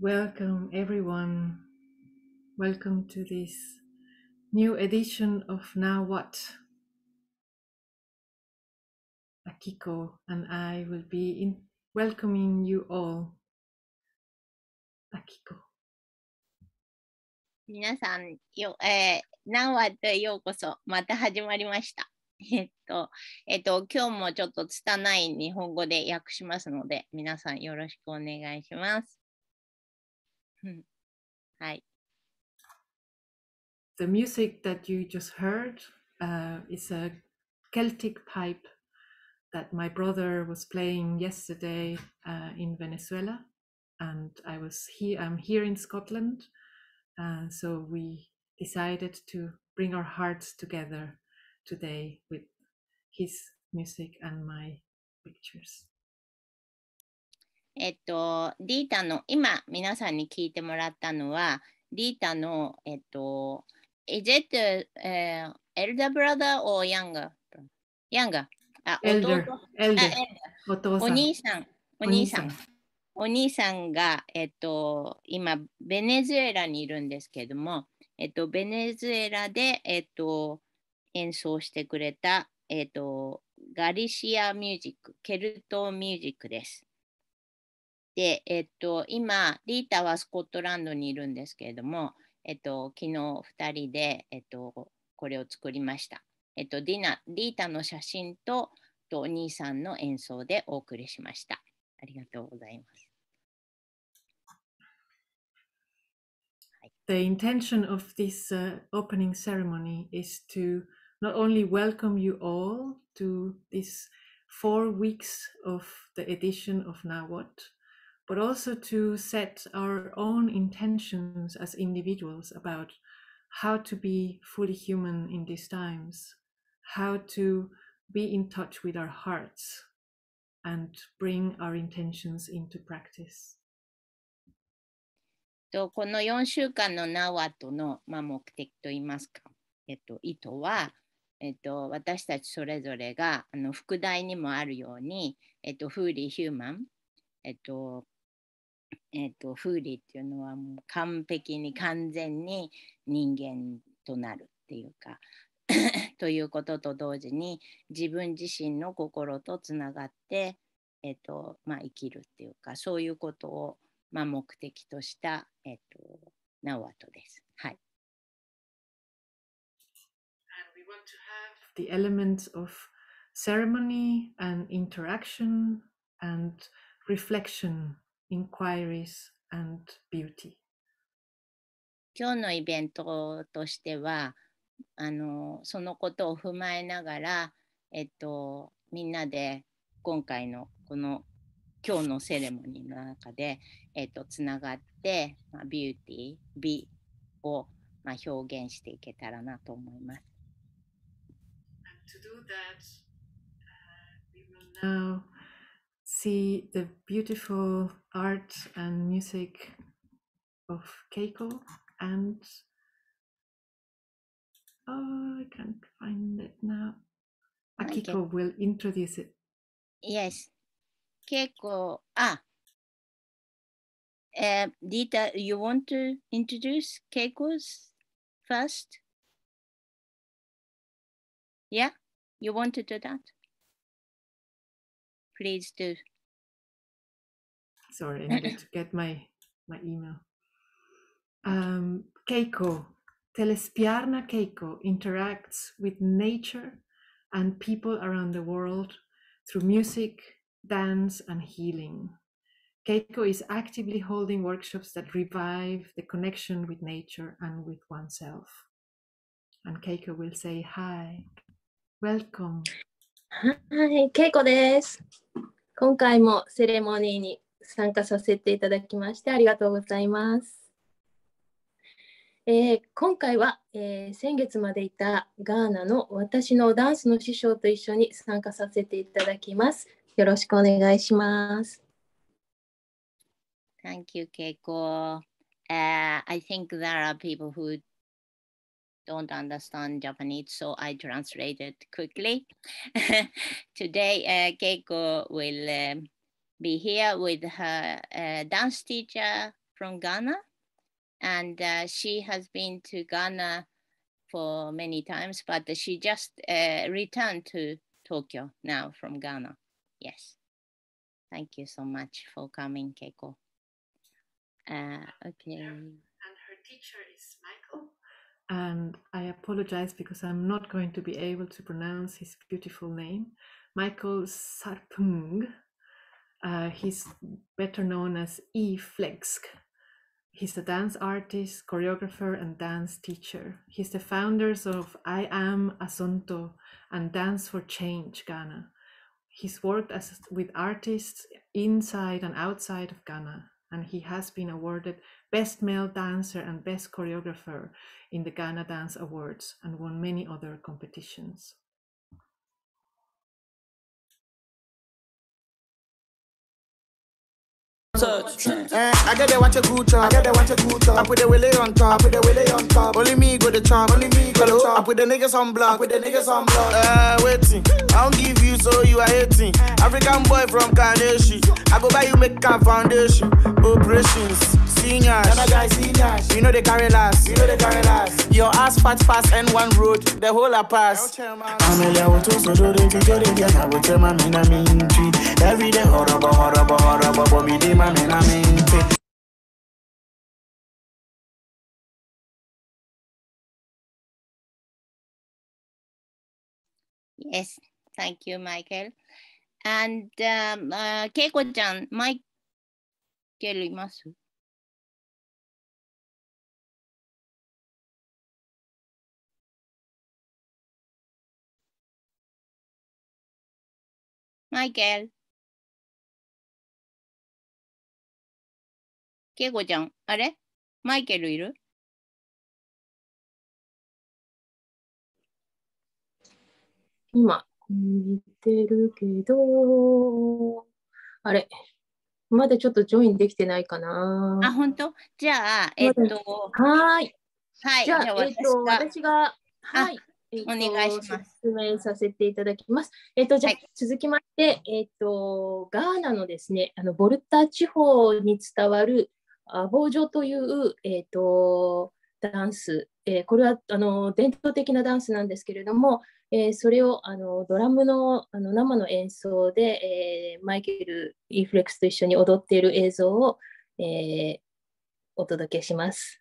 Welcome everyone. Welcome to this new edition of Now What? Akiko and I will be welcoming you all. Akiko. 皆さん何話とようこそ、また始まりました。今日もちょっと拙い日本語で訳しますので、皆さんよろしくお願いします。はい。The music that you just heard is a Celtic pipe that my brother was playing yesterday in Venezuela, and I'm here in Scotland, so we decided to bring our hearts together today with his music and my pictures. ディータの今皆さんに聞いてもらったのはディータのIs it elder brother or younger? Younger. お兄さんが今ベネズエラにいるんですけれども、ベネズエラで演奏してくれたガリシアミュージック、ケルトミュージックです。で、今、リータはスコットランドにいるんですけれども、昨日2人で、これを作りました。リータの写真とお兄さんの演奏でお送りしました。ありがとうございます。The intention of this opening ceremony is to not only welcome you all to this 4 weeks of the edition of Now What, but also to set our own intentions as individuals about how to be fully human in these times, how to be in touch with our hearts and bring our intentions into practice. この4週間のナワトの、目的といいますか、意図は、私たちそれぞれが副題にもあるように、フーリーヒューマン、フーリーっていうのはもう完璧に完全に人間となるっていうかということと同時に自分自身の心とつながって、生きるっていうかそういうことを、目的とした、ナワトです。はい。And we want to have the elements of ceremony and interaction and reflection, inquiries and beauty. 今日のイベントとしてはそのことを踏まえながら、みんなで今回のこの今日のセレモニーの中で、つながって、ビューティー、美を、表現していけたらなと思います。To do that, we will now see the beautiful art and music of Keiko and I can't find it now. Akiko will introduce it. Yes. Keiko, Dita, you want to introduce Keiko's first? Yeah? You want to do that? Please do. Sorry, I needed to get my email. Keiko Telespiarna Keiko interacts with nature and people around the world through music, dance, and healing. Keiko is actively holding workshops that revive the connection with nature and with oneself. And Keiko will say hi. Welcome. はい、Keikoです。今回もセレモニーに参加させていただきましてありがとうございます。今回は、先月までいたガーナの私のダンスの師匠と一緒に参加させていただきます。よろしくお願いします。Thank you, Keiko. I think there are people who don't understand Japanese, so I translate it quickly. Today, Keiko will be here with her dance teacher, from Ghana, and she has been to Ghana for many times, but she just returned to Tokyo now from Ghana. Yes. Thank you so much for coming, Keiko. Okay. And her teacher is Michael. And I apologize because I'm not going to be able to pronounce his beautiful name. Michael Sarpung. He's better known as E. Flexk. He's a dance artist, choreographer, and dance teacher. He's the founders of I Am Asonto and Dance for Change Ghana. He's worked with artists inside and outside of Ghana, and he has been awarded Best Male Dancer and Best Choreographer in the Ghana Dance Awards and won many other competitions. I get there watch a good chop. I put the willy on top. Only me go the chop. I put the niggas on block. Waiting. I don't give you so you are hating. African boy from Kaneshi. I go buy you make a foundation. Operations. Seniors. You know they carry last. Your ass fat pass N1 road. The whole a pass. Every day horrible, me dey my man. Yes, thank you, Michael. And Keiko-chan, Michael います？マイケル。ケイコちゃん、あれマイケルいる？今、見てるけど、あれ、まだちょっとジョインできてないかな。あ、本当？じゃあ、はい。はい。じゃあ、私が、はい。お願いします。説明させていただきます。じゃあ、続きまして、ガーナのですね、ボルタ地方に伝わるアボージョという、ダンス、これは伝統的なダンスなんですけれども、それをドラムの生の演奏で、マイケル・イーフレックスと一緒に踊っている映像を、お届けします。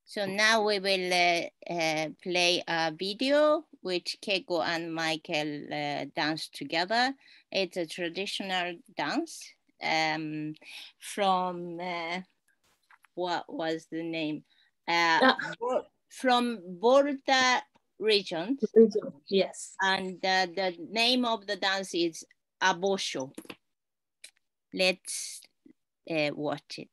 So now we will play a video which Keiko and Michael dance together. It's a traditional dance from, what was the name? From Volta region. Yes. And the name of the dance is Abosho. Let's watch it.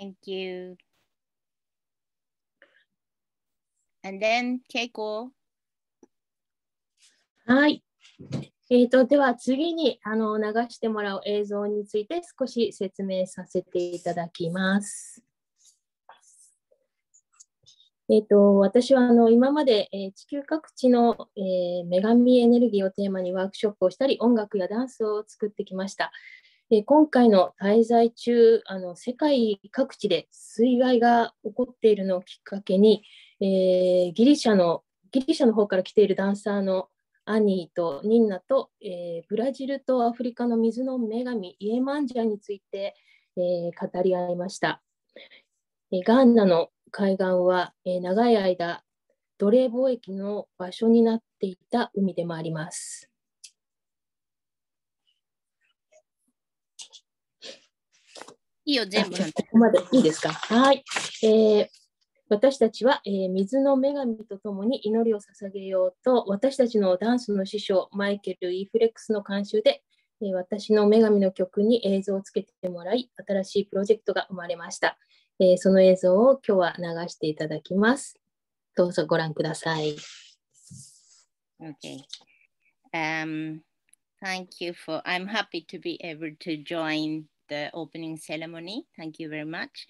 Thank you. And then, Keiko. はい。では次に流してもらう映像について少し説明させていただきます。私は今まで、地球各地の、女神エネルギーをテーマにワークショップをしたり、音楽やダンスを作ってきました。今回の滞在中、世界各地で水害が起こっているのをきっかけに、ギリシャの方から来ているダンサーのアニーとニンナと、ブラジルとアフリカの水の女神イエマンジャについて、語り合いました。ガーナの海岸は、長い間奴隷貿易の場所になっていた海でもあります。いいよ、全部。ここまでいいですか。はい。私たちは、水の女神とともに祈りを捧げようと、私たちのダンスの師匠、マイケル・イーフレックスの監修で、私の女神の曲に映像をつけてもらい、新しいプロジェクトが生まれました。その映像を今日は流していただきます。どうぞご覧ください。Okay. Thank you for, I'm happy to be able to join the opening ceremony. Thank you very much.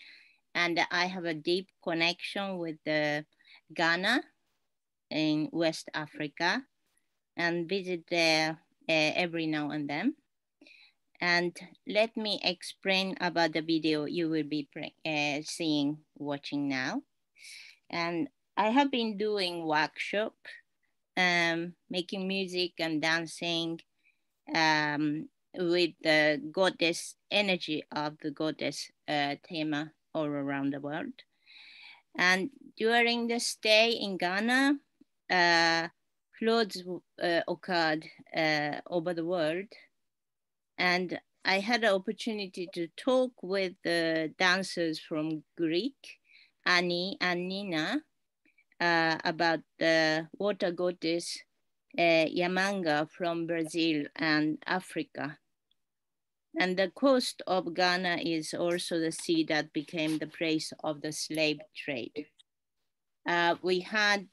And I have a deep connection with Ghana in West Africa and visit there every now and then. And let me explain about the video you will be watching now. And I have been doing workshop, making music and dancing with the goddess energy of the goddess theme all around the world. And during the stay in Ghana, floods occurred over the world. And I had an opportunity to talk with the dancers from Greek, Annie and Nina, about the water goddess Yamanga from Brazil and Africa. And the coast of Ghana is also the sea that became the place of the slave trade. We had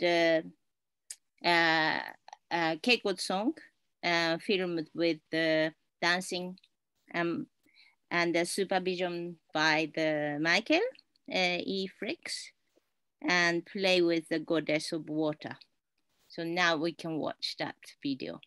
Keiko's song filmed with the dancing and the supervision by the Michael E. Fricks and play with the goddess of water. So now we can watch that video.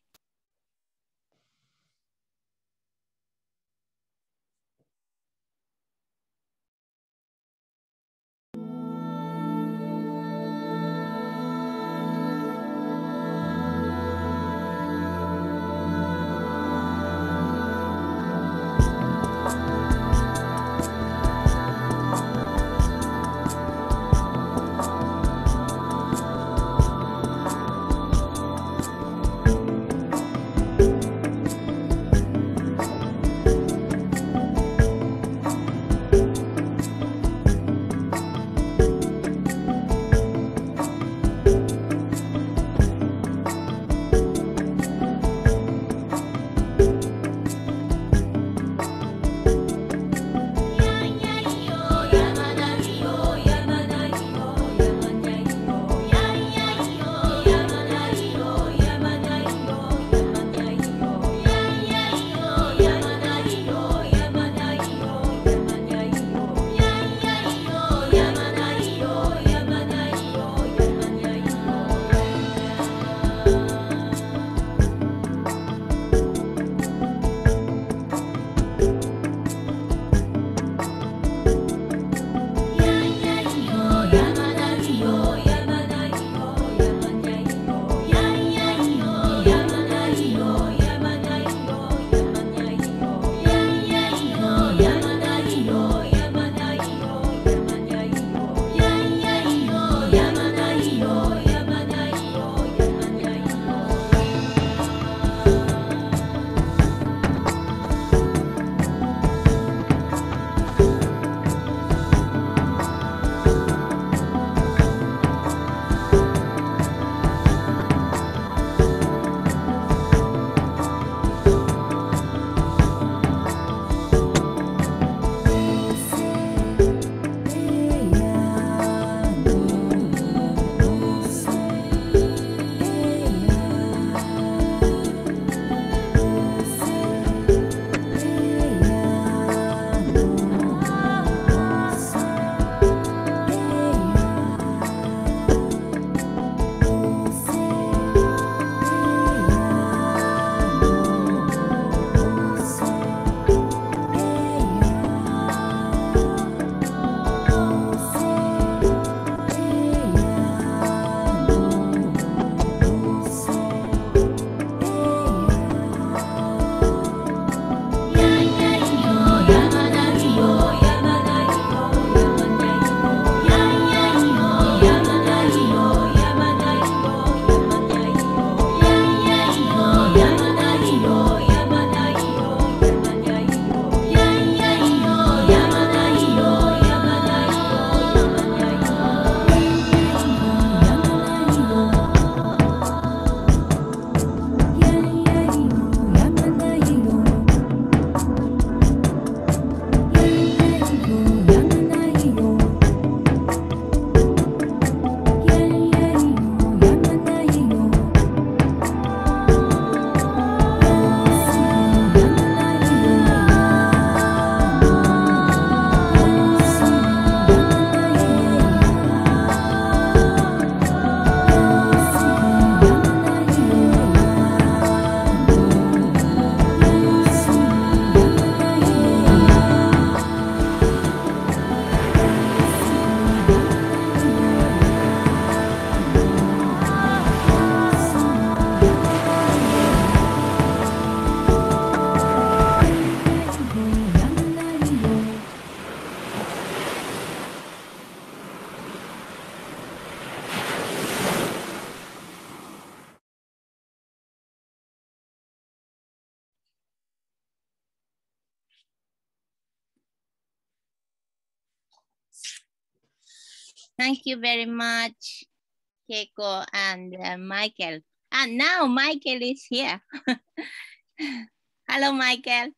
Thank you very much, Keiko and Michael. And now Michael is here. Hello, Michael.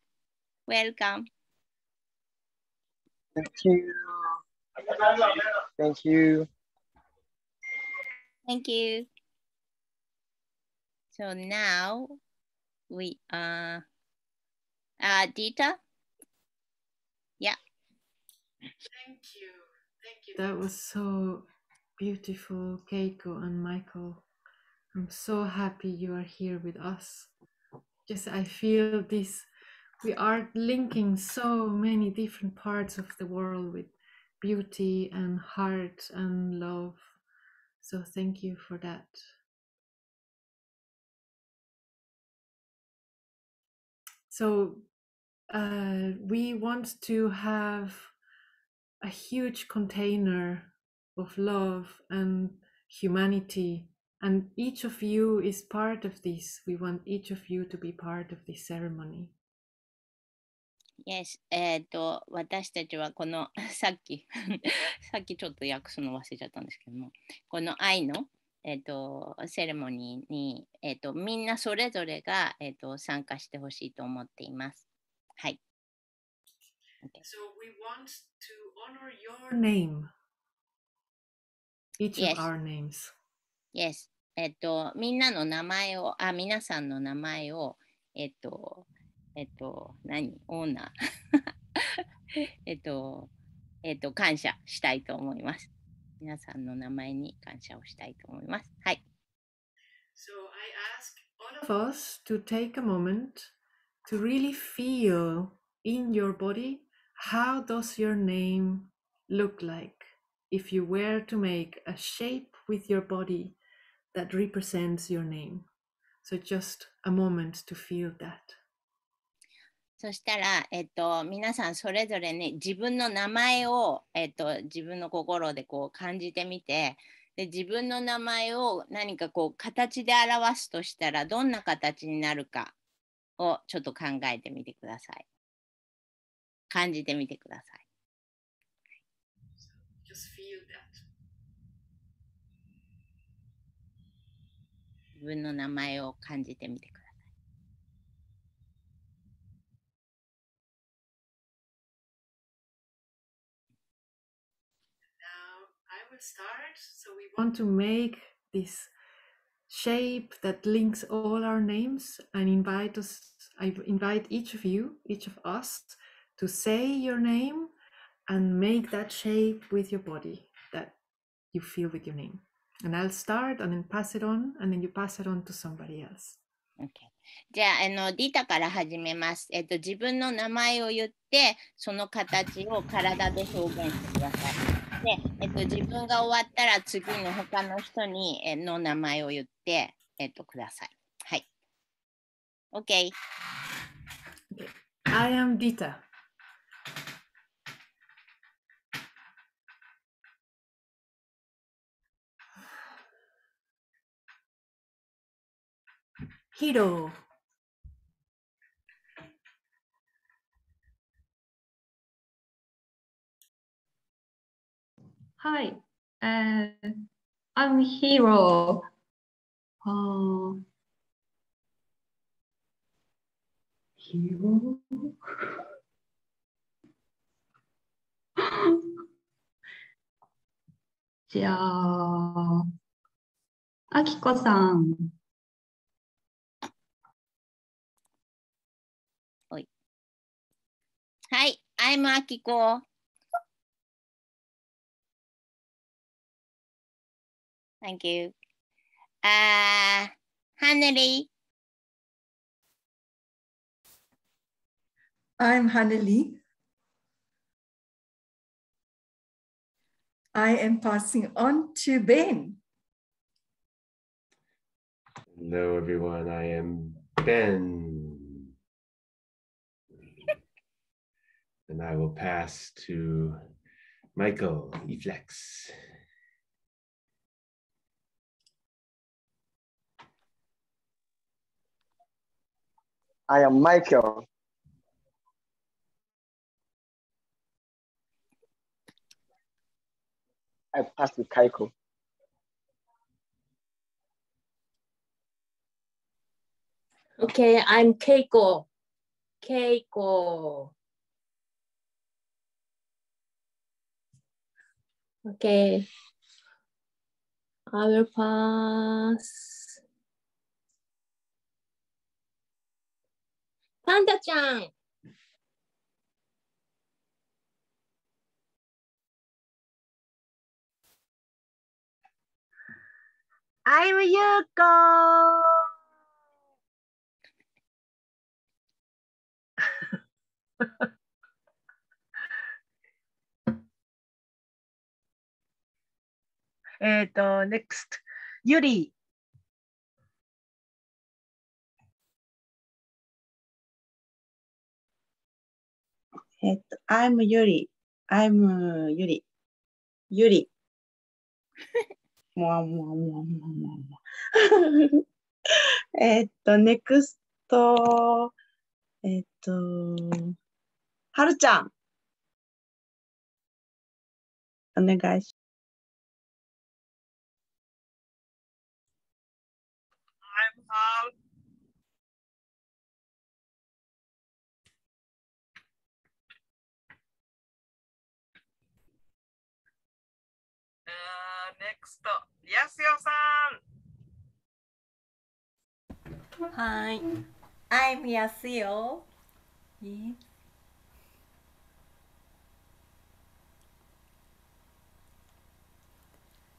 Welcome. Thank you. Thank you. Thank you. So now we are Dita. Yeah. Thank you. Thank you. That was so beautiful, Keiko and Michael. I'm so happy you are here with us. Just I feel this, we are linking so many different parts of the world with beauty and heart and love. So thank you for that. So we want to have a huge container of love and humanity, and each of you is part of this. We want each of you to be part of this ceremony. Yes. 私たちはこのさっきちょっと訳すの忘れちゃったんですけども、この愛のセレモニーにみんなそれぞれが参加してほしいと思っています。はい。Okay. So we want to honor your name. Each of our names. Yes. みんなの名前を、皆さんの名前を、何オーナー感謝したいと思います。皆さんの名前に感謝をしたいと思います。はい。So I ask all of us to take a moment to really feel in your body, how does your name look like? If you were to make a shape with your body that represents your name. So just a moment to feel that. そしたら、皆さんそれぞれね、自分の名前を、自分の心でこう感じてみて、で自分の名前を何かこう形で表すとしたらどんな形になるかをちょっと考えてみてください。感じてみてください。Just feel that. 自分の名前を感じてみてください。I will start. So we want to make this shape that links all our names and I invite each of you, each of us, to say your name and make that shape with your body that you feel with your name. And I'll start and then pass it on, and then you pass it on to somebody else. Okay. じゃあ、ディタから始めます。自分の名前を言って、その形を体で表現してください。で、自分が終わったら次の他の人にの名前を言って、ください。はい。OK。Okay. I am Dita. Hiro. Hi, I'm Hiro. Hiro? じゃあ、あきこさん。はい、I'm あきこ。Thank you. Hanneli. I'm Hanneli. I am passing on to Ben. Hello, everyone. I am Ben. And I will pass to Michael Eflex. I am Michael. I pass to Keiko. Okay, I'm Keiko. Keiko. Okay. I will pass. パンダちゃん。I'm Yuko. next, ゆり。I'm ゆり。I'm ゆり。ゆり。もわもわもわもわもわもわ。next, はるちゃん。お願いします。next, やすよさん。Hi, I'm Yasuo. Yeah.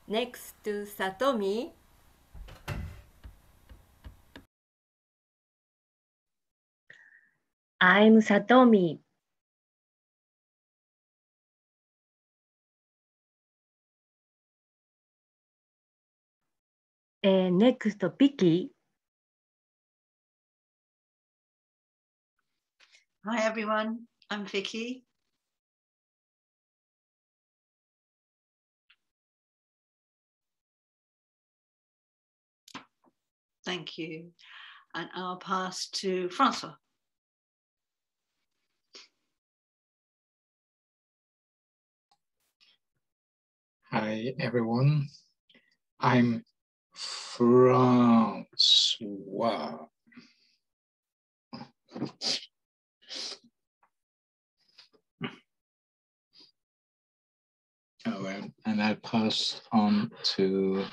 Next to Satomi. I'm Satomi. Next, Vicki. Hi everyone, I'm Vicki. Thank you. And I'll pass to Francois. Hi everyone, I'm Francois. And I pass on to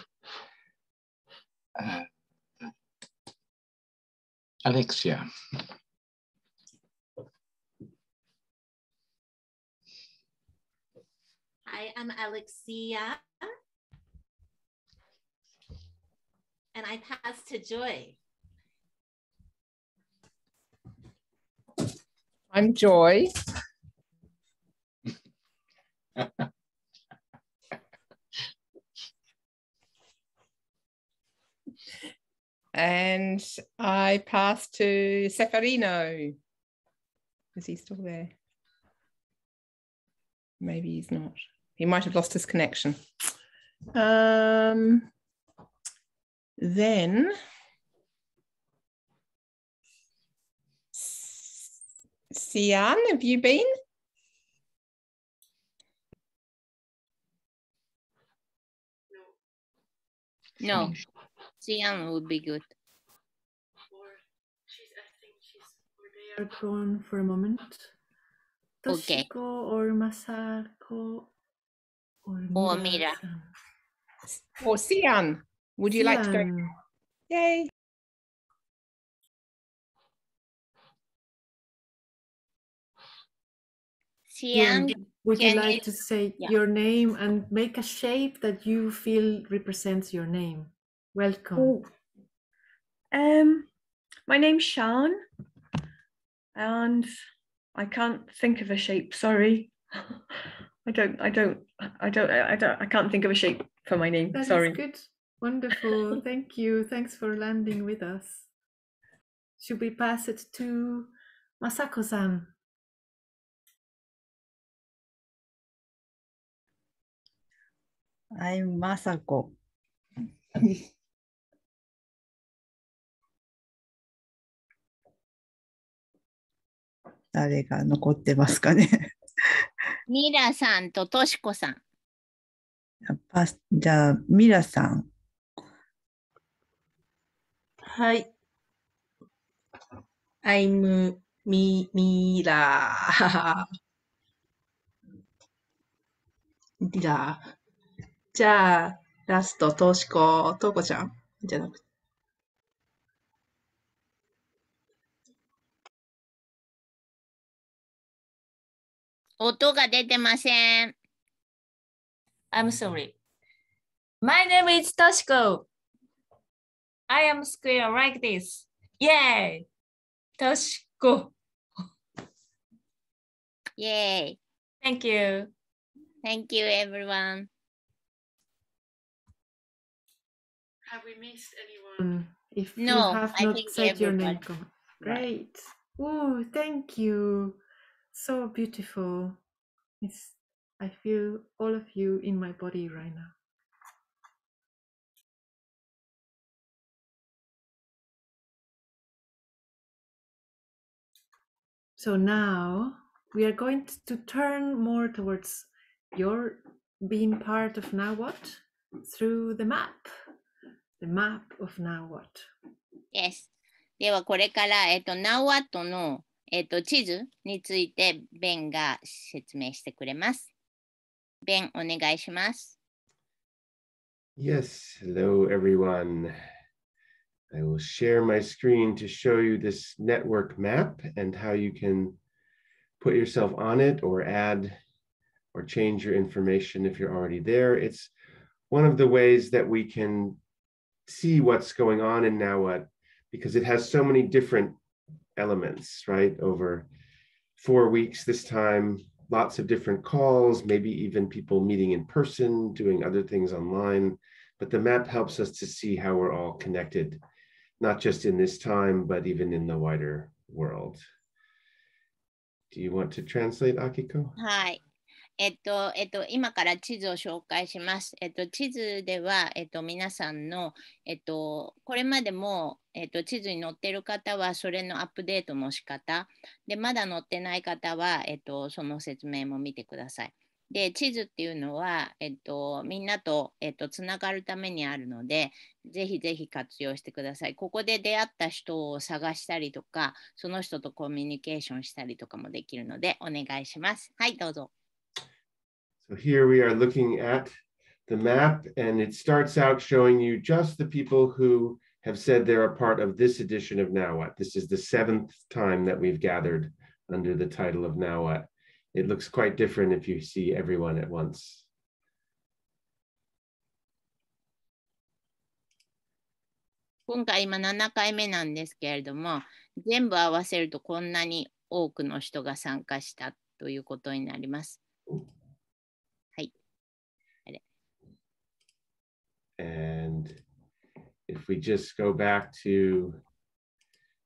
Alexia. Hi, I'm Alexia. And I pass to Joy. I'm Joy. And I pass to Seferino. Is he still there? Maybe he's not. He might have lost his connection. Then Sian, have you been? No, Sian would be good. They are gone for a moment. Okay. Toshiko or Masako Or Mira. Or Sian. Would you like to go? Yay. Sian, would you can like you- to say Yeah. your name and make a shape that you feel represents your name? Welcome. My name's Sean, and I can't think of a shape. Sorry, I can't think of a shape for my name. That Sorry. is good. Wonderful. Thank you. Thanks for landing with us. Should we pass it to Masako-san? I'm Masako. 誰が残ってますかね。ミラさんとトシコさん。じゃあ、ミラさん。はい。I'm Mira。じゃあ、ラスト、とうこちゃんじゃなくて。音が出てません。I'm sorry. My name is Toshiko. I am square like this. Yay! Toshiko. Yay! Thank you. Thank you, everyone. Have we missed anyone? If you No, have I not think said your name, everybody. come. Great. Oh, thank you. So beautiful. I feel all of you in my body right now. So now we are going to turn more towards your being part of Now What through the map of Now What. Yes. ではこれから、Now What の、地図についてベンが説明してくれます。ベン、お願いします。Yes, hello everyone. I will share my screen to show you this network map and how you can put yourself on it or add or change your information if you're already there. It's one of the ways that we can see what's going on in Now What, because it has so many different elements, right? Over 4 weeks this time, lots of different calls, maybe even people meeting in person, doing other things online. But the map helps us to see how we're all connected, not just in this time, but even in the wider world. Do you want to translate, Akiko? はい。今から地図を紹介します。地図では、皆さんの、これまでも、地図に載っている方は、それのアップデートの仕方。で、まだ載ってない方は、その説明も見てください。で、地図っていうのは、みんなと、つながるためにあるので、ぜひぜひ活用してください。ここで出会った人を探したりとか、その人とコミュニケーションしたりとかもできるので、お願いします。はい、どうぞ。So here we are looking at the map, and it starts out showing you just the people who have said they're a part of this edition of Now What. This is the 7th time that we've gathered under the title of Now What. It looks quite different if you see everyone at once. 今回今7回目なんですけれども、全部合わせるとこんなに多くの人が参加したということになります。はい。And if we just go back to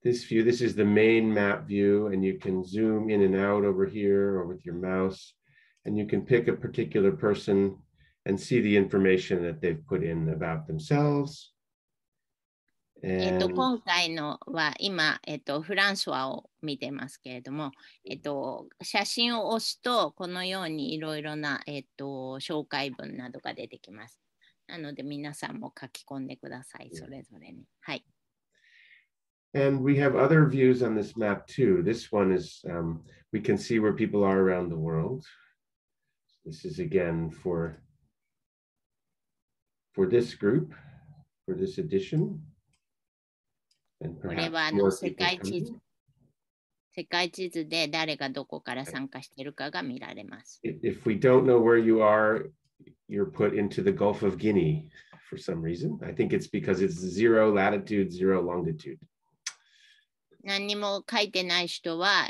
this view, this is the main map view, and you can zoom in and out over here or with your mouse, and you can pick a particular person and see the information that they've put in about themselves. 今回のは今、フランソワを見てますけれども、写真を押すとこのようにいろいろな、紹介文などが出てきます。なので皆さんも書き込んでください、それぞれに。はい。And we have other views on this map too. This one is, we can see where people are around the world. This is again for this group, for this edition. これは世界地図で誰がどこから参加しているかが見られます。If we don't know where you are, you're put into the Gulf of Guinea for some reason. I think it's because it's 0 latitude, 0 longitude. 何にも書いてない人は、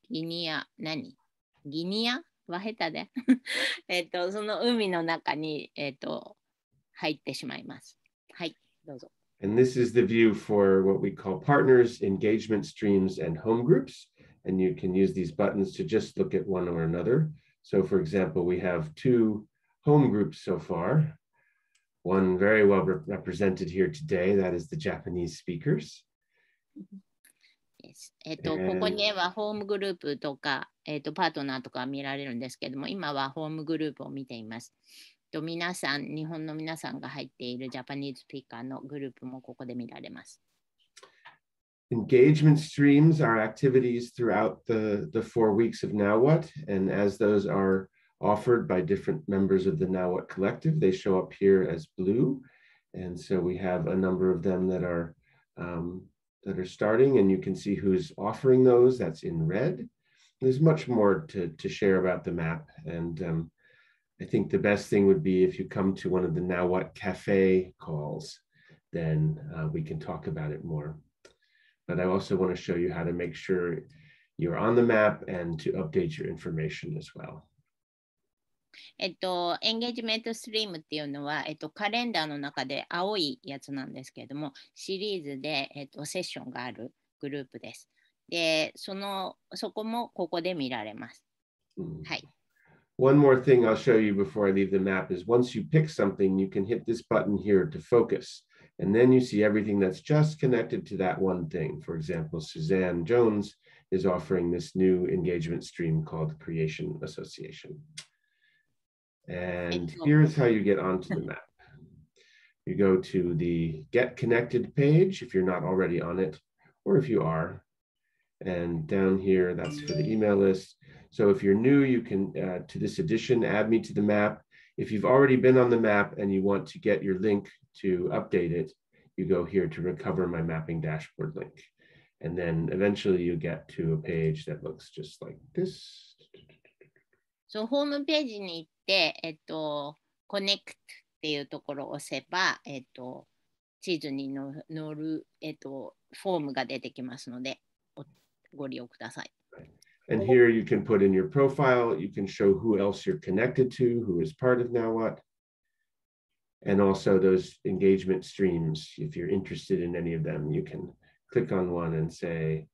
ギニアは下手で、その海の中に、入ってしまいます。はい、どうぞ。And this is the view for what we call partners, engagement streams, and home groups. And you can use these buttons to just look at one or another. So for example, we have 2 home groups so far. One very well represented here today, that is the Japanese speakers. ここにはホームグループとか、パートナーとか見られるんですけども、今はホームグループを見ています。皆さん、日本の皆さんが入っているジャパニーズスピーカーのグループもここで見られます。Engagement streams are activities throughout the 4 weeks of Now What, and as those are offered by different members of the Now What collective, they show up here as blue. And so we have a number of them that are starting, and you can see who's offering those. That's in red. There's much more to share about the map, and I think the best thing would be if you come to one of the Now What Cafe calls, then we can talk about it more. But I also want to show you how to make sure you're on the map and to update your information as well. エンゲージメントストリームっていうのは、カレンダーの中で青いやつなんですけれども、シリーズで、セッションがあるグループです。で、そこもここで見られます。はい。One more thing I'll show you before I leave the map is once you pick something, you can hit this button here to focus. And then you see everything that's just connected to that one thing. For example, Suzanne Jones is offering this new engagement stream called Creation Association. And here's how you get onto the map. You go to the Get Connected page if you're not already on it, or if you are. And down here, that's for the email list. So if you're new, you can, to this edition, add me to the map. If you've already been on the map and you want to get your link to update it, you go here to recover my mapping dashboard link. And then eventually you get to a page that looks just like this. So ホームページに行って、コネクトっていうところを押せば、地図に載る、フォームが出てきますので、ご利用ください。And here you can put in your profile, you can show who else you're connected to, who is part of Now What, and also those engagement streams. If you're interested in any of them, you can click on one and say,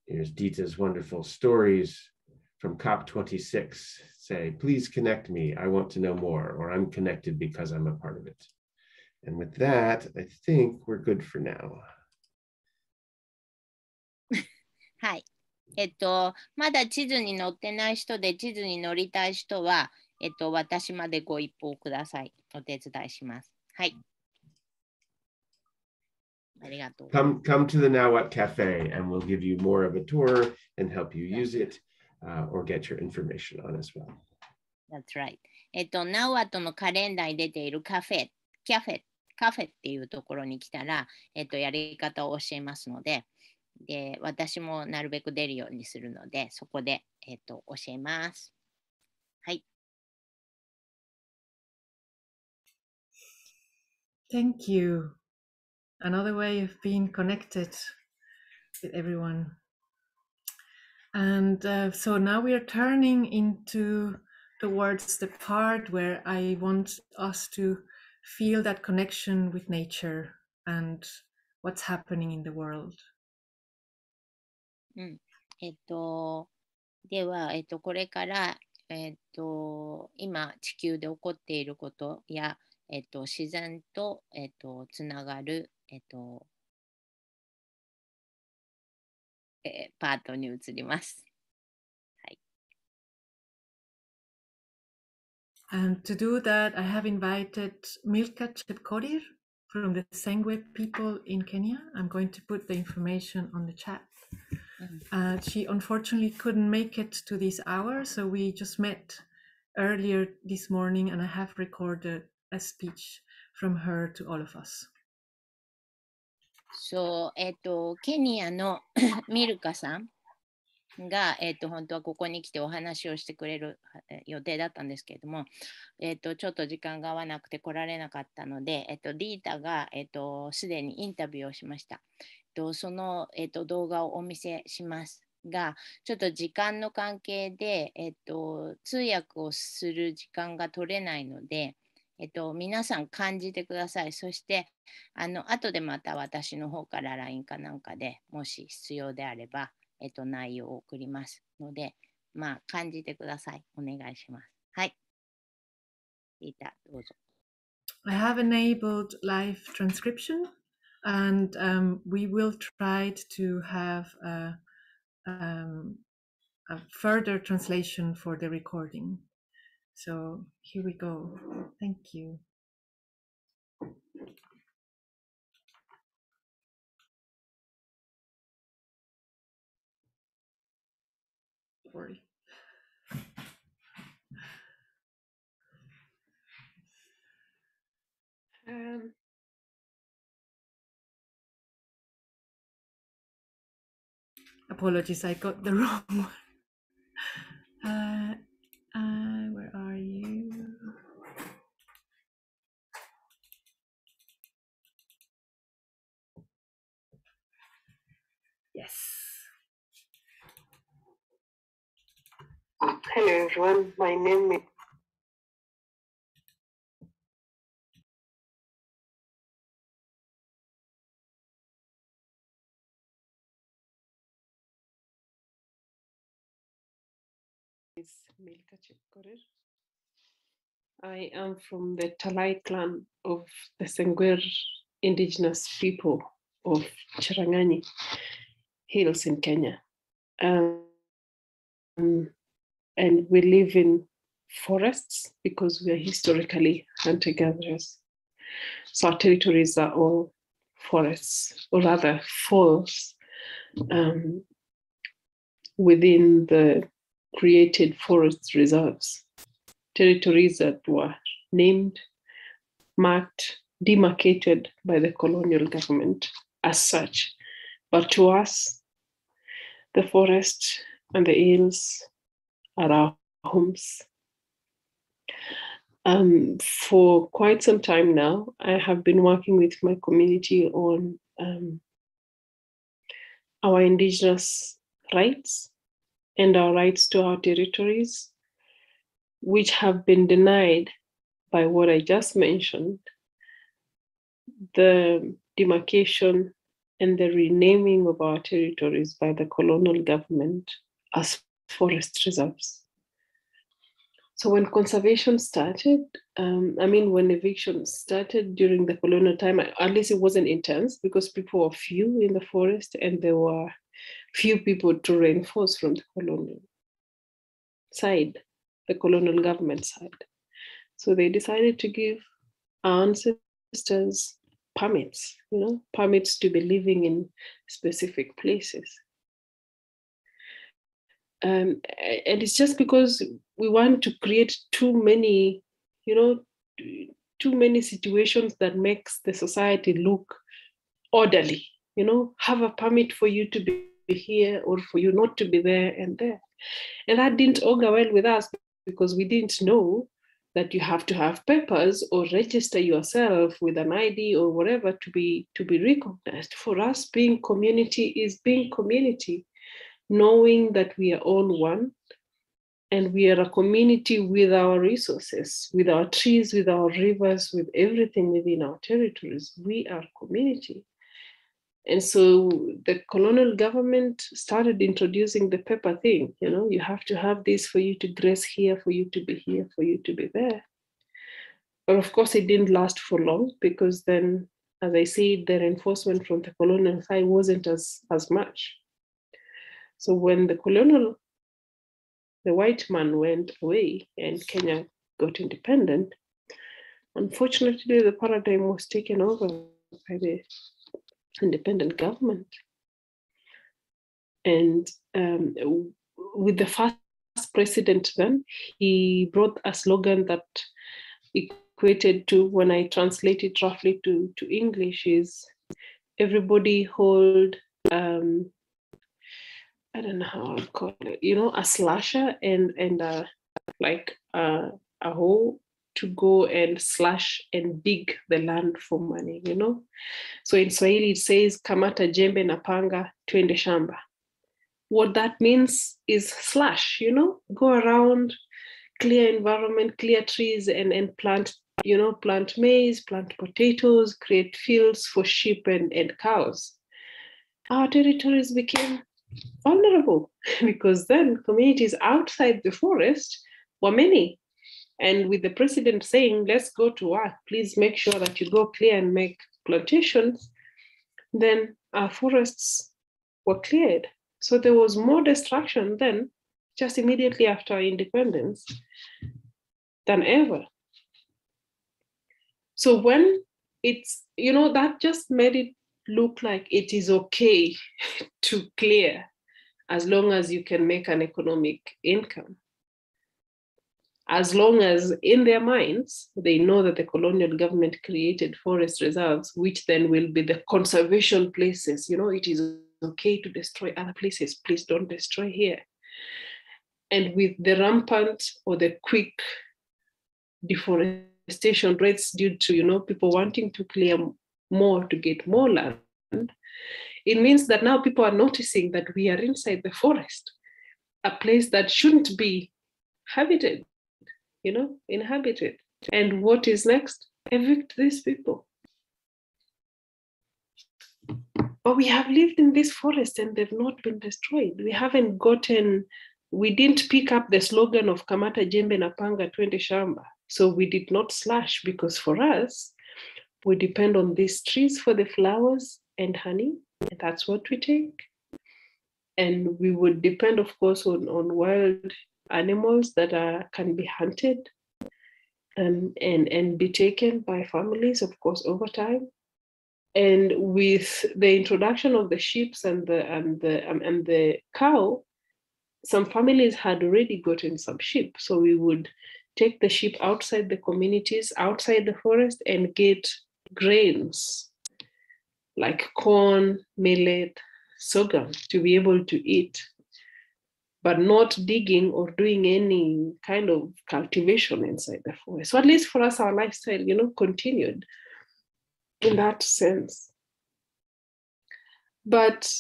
here's Dita's wonderful stories from COP26. Say, please connect me, I want to know more, or I'm connected because I'm a part of it. And with that, I think we're good for now. はい。まだ地図に載ってない人で地図に乗りたい人は、私までご一報ください。お手伝いします。はい。ありがとう。Come to the Now What Cafe and we'll give you more of a tour and help you use it or get your information on as well. That's right. Now What のカレンダーに出ているカフェっていうところに来たら、やり方を教えますので、で、私もなるべく出るようにするので、そこで、教えます。はい。Thank you. Another way of being connected with everyone. And so now we are turning towards the part where I want us to feel that connection with nature and what's happening in the world. うん。では、これから、今地球で起こっていることや、自然と、つながる、パートに移ります。はい。And to do that, I have invited Milka Chepkorir from the Sengwer people in Kenya. I'm going to put the information on the chat. She unfortunately couldn't make it to this hour, so we just met earlier this morning and I have recorded a speech from her to all of us. そう、ケニアのミルカさんが、本当はここに来てお話をしてくれる予定だったんですけれども、ちょっと時間が合わなくて来られなかったので、リータが、すでにインタビューをしました。その、動画をお見せしますが、ちょっと時間の関係で、通訳をする時間が取れないので、皆さん感じてください。そして、後でまた私の方から LINE かなんかでもし必要であれば、内容を送りますので、まあ、感じてください。お願いします。はい。リータ、どうぞ。I have enabled live transcription and we will try to have a further translation for the recording. So here we go. Thank you. Sorry. Apologies, I got the wrong one. Where are you? Yes. Hello everyone, my name is Milka Chepkorir. I am from the Talai clan of the Sengwer indigenous people of Cherangani Hills in Kenya. And we live in forests because we are historically hunter-gatherers. So our territories are all forests, or rather falls within the created forest reserves. Territories that were named, marked, demarcated by the colonial government as such. But to us, the forest and the hills are our homes. For quite some time now, I have been working with my community on our indigenous rights and our rights to our territories, which have been denied by what I just mentioned, the demarcation and the renaming of our territories by the colonial government as forest reserves. So when conservation started, when eviction started during the colonial time, at least it wasn't intense because people were few in the forest and there were few people to reinforce from the colonial side, the colonial government side. So they decided to give our ancestors permits, permits to be living in specific places. And it's just because we want to create too many situations that makes the society look orderly, have a permit for you to be here or for you not to be there and there. And that didn't augur well with us because we didn't know that you have to have papers or register yourself with an ID or whatever to be recognized. For us, being community is being community, knowing that we are all one and we are a community with our resources, with our trees, with our rivers, with everything within our territories. We are community. And so the colonial government started introducing the paper thing, you have to have this for you to graze here, for you to be here, for you to be there. But of course, it didn't last for long because then, as I said, the reinforcement from the colonial side wasn't as much. So when the white man went away and Kenya got independent, unfortunately, the paradigm was taken over by the independent government. And with the first president then, he brought a slogan that equated to, when I translate it roughly to English, is everybody hold, I don't know how I'd call it, a slasher and a hoe to go and slash and dig the land for money, So in Swahili it says, kamata jembe na panga twende shamba. What that means is slash, go around, clear environment, clear trees and plant, plant maize, plant potatoes, create fields for sheep and cows. Our territories became vulnerable because then communities outside the forest were many. And with the president saying, let's go to work, please make sure that you go clear and make plantations, then our forests were cleared. So there was more destruction then, just immediately after our independence, than ever. So when it's, that just made it look like it is okay to clear as long as you can make an economic income. As long as in their minds, they know that the colonial government created forest reserves, which then will be the conservation places. It is okay to destroy other places. Please don't destroy here. And with the rampant or the quick deforestation rates due to, people wanting to clear more to get more land, it means that now people are noticing that we are inside the forest, a place that shouldn't be inhabited. And what is next? Evict these people. But we have lived in this forest and they've not been destroyed. We didn't pick up the slogan of Kamata Jembe na Panga Twende Shamba. So we did not slash, because for us, we depend on these trees for the flowers and honey, and that's what we take. And we would depend, of course, on wild animals that can be hunted and be taken by families, of course, over time. And with the introduction of the sheep and the cow, some families had already gotten some sheep. So we would take the sheep outside the communities, outside the forest, and get grains like corn, millet, sorghum to be able to eat, but not digging or doing any kind of cultivation inside the forest. So at least for us, our lifestyle, continued in that sense. But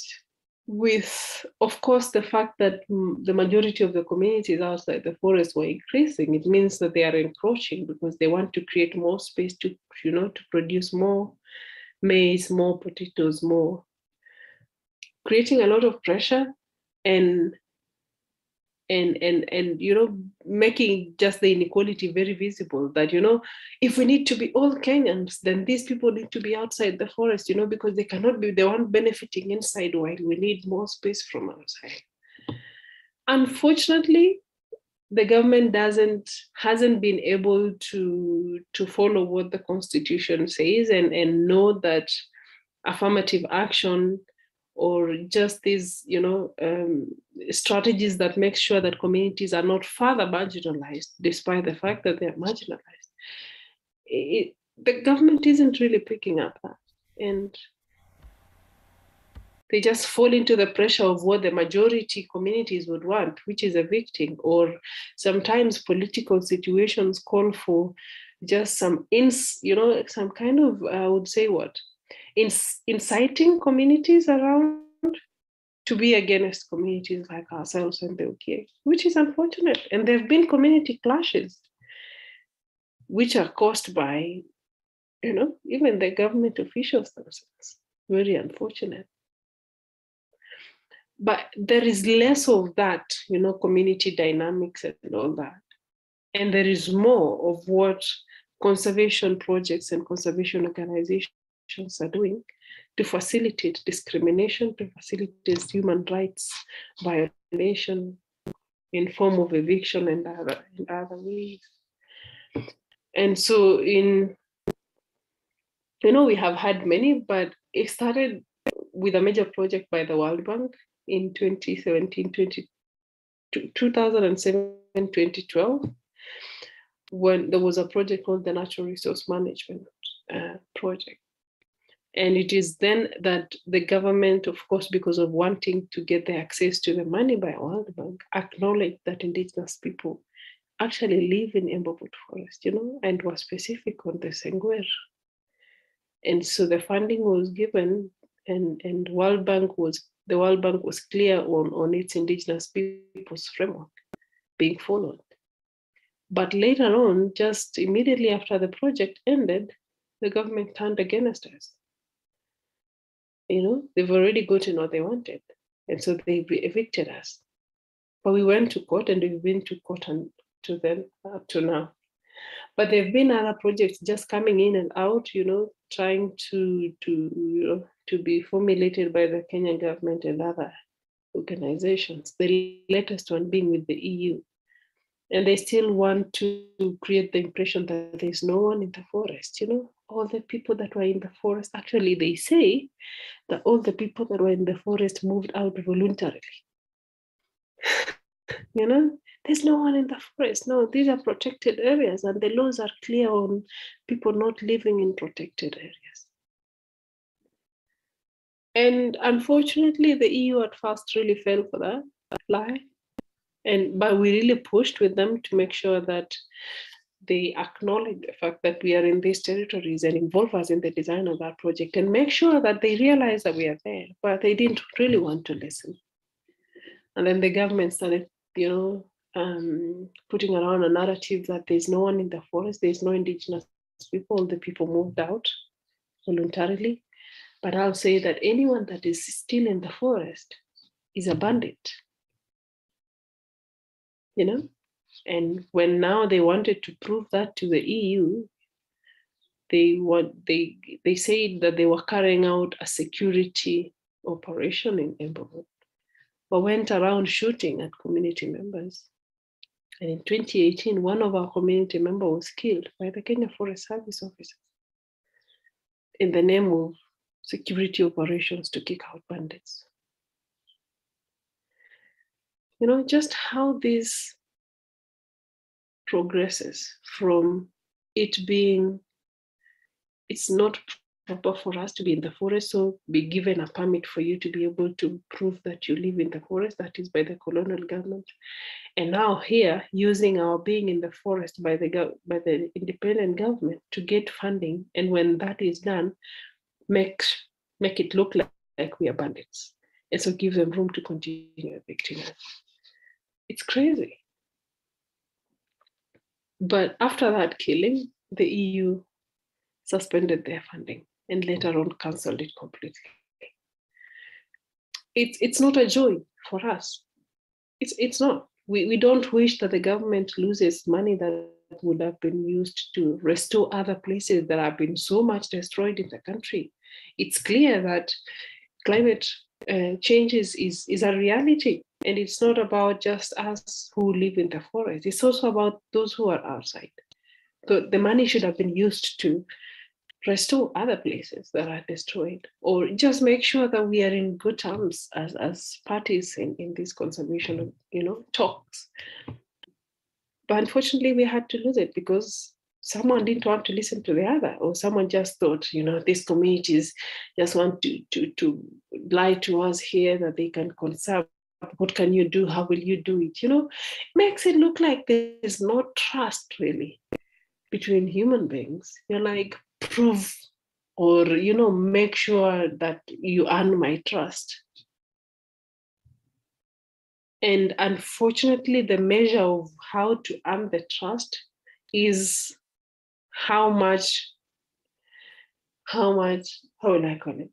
with, of course, the fact that the majority of the communities outside the forest were increasing, it means that they are encroaching because they want to create more space to produce more maize, more potatoes, more, creating a lot of pressure and making just the inequality very visible, that if we need to be all Kenyans, then these people need to be outside the forest, because they cannot be the one benefiting inside while we need more space from outside. Unfortunately, the government hasn't been able to follow what the Constitution says and know that affirmative action or just these, strategies that make sure that communities are not further marginalized, despite the fact that they are marginalized. The government isn't really picking up that, and they just fall into the pressure of what the majority communities would want, which is evicting, or sometimes political situations call for just some kind of, I would say inciting communities around to be against communities like ourselves and the UK, which is unfortunate. And there have been community clashes, which are caused by, even the government officials themselves. Very unfortunate. But there is less of that, community dynamics and all that. And there is more of what conservation projects and conservation organizations are doing to facilitate discrimination, to facilitate human rights violation in form of eviction and other ways. And so we have had many, but it started with a major project by the World Bank in 2017, 2007, 2012, when there was a project called the Natural Resource Management Project. And it is then that the government, of course, because of wanting to get the access to the money by World Bank, acknowledged that indigenous people actually live in Embobot forest, and was specific on the Sengwer. And so the funding was given, and the World Bank was clear on its indigenous people's framework being followed. But later on, just immediately after the project ended, the government turned against us. They've already gotten what they wanted. And so they evicted us. But we went to court, and we've been to court to then up to now. But there have been other projects just coming in and out, trying to be formulated by the Kenyan government and other organizations. The latest one being with the EU. And they still want to create the impression that there's no one in the forest. You know, all the people that were in the forest, actually, they say that all the people that were in the forest moved out voluntarily. You know, there's no one in the forest. No, these are protected areas, and the laws are clear on people not living in protected areas. And unfortunately, the EU at first really fell for that lie. But we really pushed with them to make sure that they acknowledge the fact that we are in these territories and involve us in the design of that project and make sure that they realize that we are there. But they didn't really want to listen. And then the government started, you know, putting around a narrative that there's no one in the forest, there's no indigenous people, the people moved out voluntarily. But I'll say that anyone that is still in the forest is a bandit. You know, and when now they wanted to prove that to the EU, they said that they were carrying out a security operation in Embogo, but went around shooting at community members. And in 2018, one of our community members was killed by the Kenya Forest Service officers in the name of security operations to kick out bandits. You know, just how this progresses from it being, it's not proper for us to be in the forest, so be given a permit for you to be able to prove that you live in the forest, that is by the colonial government. And now here, using our being in the forest by the independent government to get funding, and when that is done, make it look like we are bandits. And so give them room to continue evicting us. It's crazy. But after that killing, the EU suspended their funding and later on cancelled it completely. It's not a joy for us. It's not. We don't wish that the government loses money that would have been used to restore other places that have been so much destroyed in the country. It's clear that climate change is a reality, and it's not about just us who live in the forest. It's also about those who are outside. So the money should have been used to restore other places that are destroyed, or just make sure that we are in good terms as parties in this conservation, you know, talks. But unfortunately, we had to lose it because someone didn't want to listen to the other, or someone just thought, you know, these communities just want to lie to us here that they can conserve. What can you do? How will you do it? You know, makes it look like there's no trust really between human beings. You're like, prove or, you know, make sure that you earn my trust. And unfortunately, the measure of how to earn the trust is how will I call it?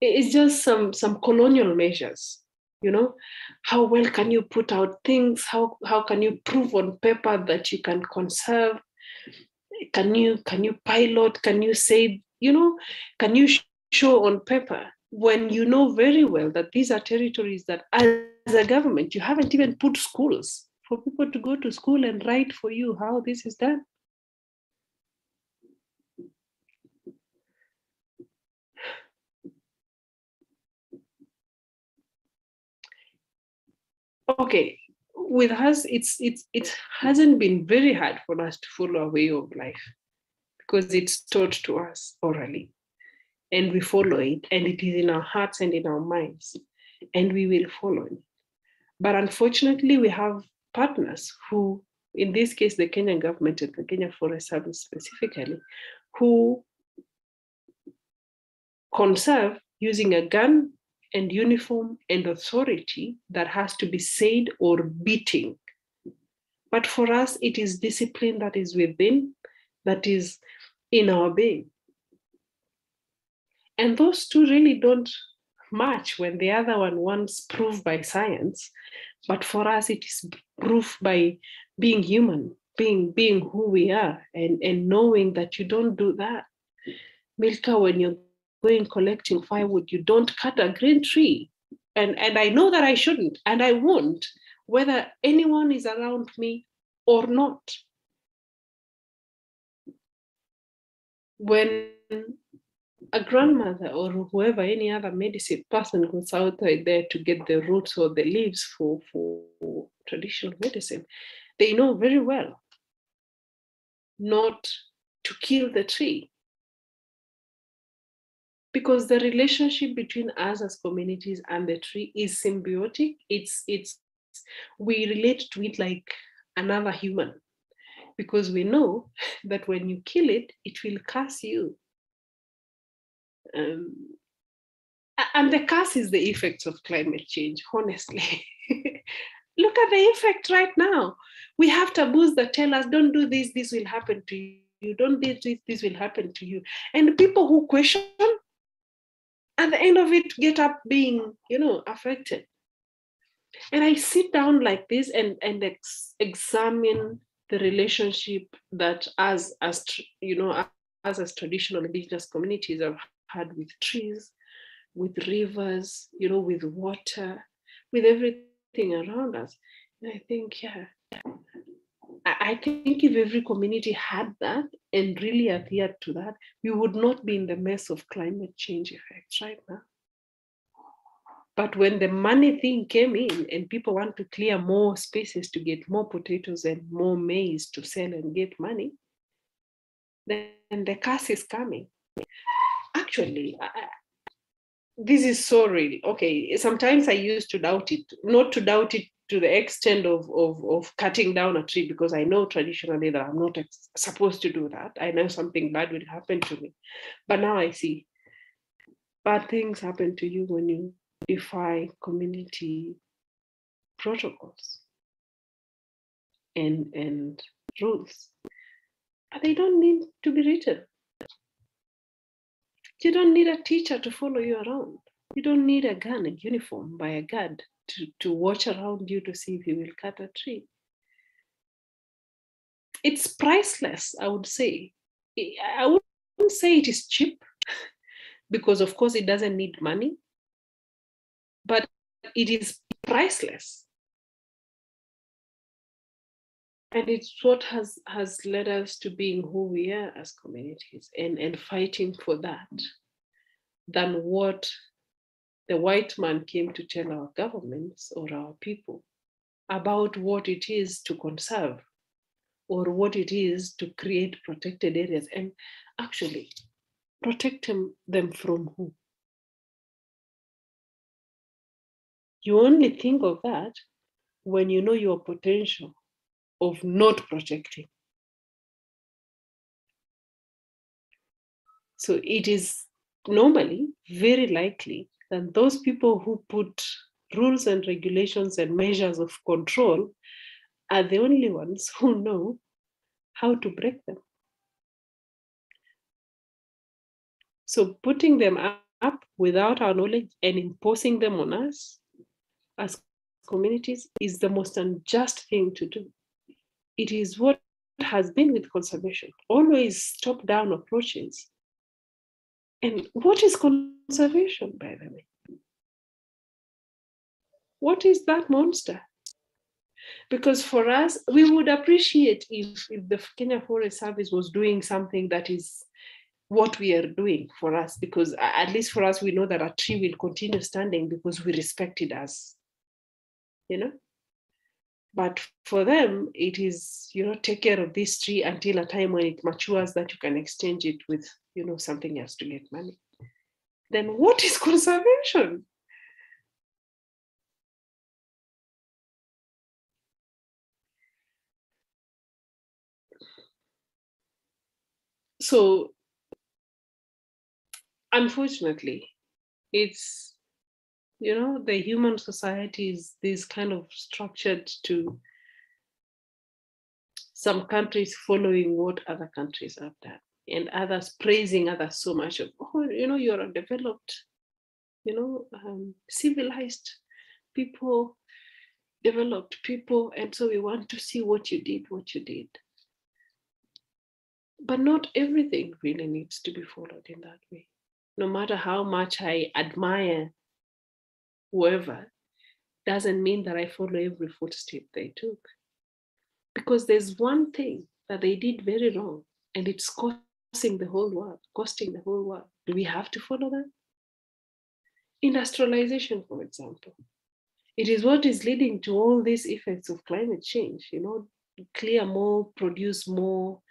It's just some colonial measures, you know? How well can you put out things? How can you prove on paper that you can conserve? Can you pilot? Can you say, you know, can you show on paper when you know very well that these are territories that as a government, you haven't even put schools for people to go to school and write for you how this is done? Okay, with us, it hasn't been very hard for us to follow a way of life because it's taught to us orally, and we follow it, and it is in our hearts and in our minds, and we will follow it. But unfortunately, we have partners who, in this case, the Kenyan government and the Kenya Forest Service specifically, who conserve using a gun and uniform and authority that has to be said or beating. But for us, it is discipline that is within, that is in our being. And those two really don't match when the other one wants proof by science. But for us, it is proof by being human, being who we are, and knowing that you don't do that. Milka, when you're going collecting firewood, you don't cut a green tree. And I know that I shouldn't, and I won't, whether anyone is around me or not. When a grandmother or whoever, any other medicine person goes out there to get the roots or the leaves for traditional medicine, they know very well not to kill the tree. Because the relationship between us as communities and the tree is symbiotic. We relate to it like another human, because we know that when you kill it, it will curse you. And the curse is the effects of climate change, honestly. Look at the effect right now. We have taboos that tell us, don't do this, this will happen to you. Don't do this, this will happen to you. And people who question, at the end of it, get up being, affected. And I sit down like this and examine the relationship that as traditional indigenous communities have had with trees, with rivers, with water, with everything around us. And I think, I think if every community had that and really adhered to that, we would not be in the mess of climate change effects right now. But when the money thing came in and people want to clear more spaces to get more potatoes and more maize to sell and get money, then the curse is coming. Actually, this is so real. Okay, sometimes I used to doubt it, not to doubt it to the extent of cutting down a tree, because I know traditionally that I'm not supposed to do that. I know something bad will happen to me. But now I see bad things happen to you when you defy community protocols and rules. But they don't need to be written. You don't need a teacher to follow you around. You don't need a gun, a uniform by a guard to watch around you to see if you will cut a tree. It's priceless, I would say. I wouldn't say it is cheap, because of course it doesn't need money, but it is priceless. And it's what has led us to being who we are as communities and fighting for that, than what the white man came to tell our governments or our people about what it is to conserve or what it is to create protected areas. And actually, protect them from who? You only think of that when you know your potential of not protecting. So it is normally very likely that those people who put rules and regulations and measures of control are the only ones who know how to break them. So putting them up without our knowledge and imposing them on us as communities is the most unjust thing to do. It is what has been with conservation, always top-down approaches. And what is conservation, by the way? What is that monster? Because for us, we would appreciate if the Kenya Forest Service was doing something that is what we are doing for us, because at least for us, we know that a tree will continue standing because we respect it as, But for them, it is, take care of this tree until a time when it matures that you can exchange it with, something else to get money. Then what is conservation? So, unfortunately, it's, the human society is kind of structured to some countries following what other countries have done, and others praising others so much of, you're a developed, civilized people, developed people, and so we want to see what you did. But not everything really needs to be followed in that way. No matter how much I admire whoever, doesn't mean that I follow every footstep they took. Because there's one thing that they did very wrong, and it's costing the whole world. Do we have to follow that? Industrialization, for example. It is what is leading to all these effects of climate change, clear more, produce more,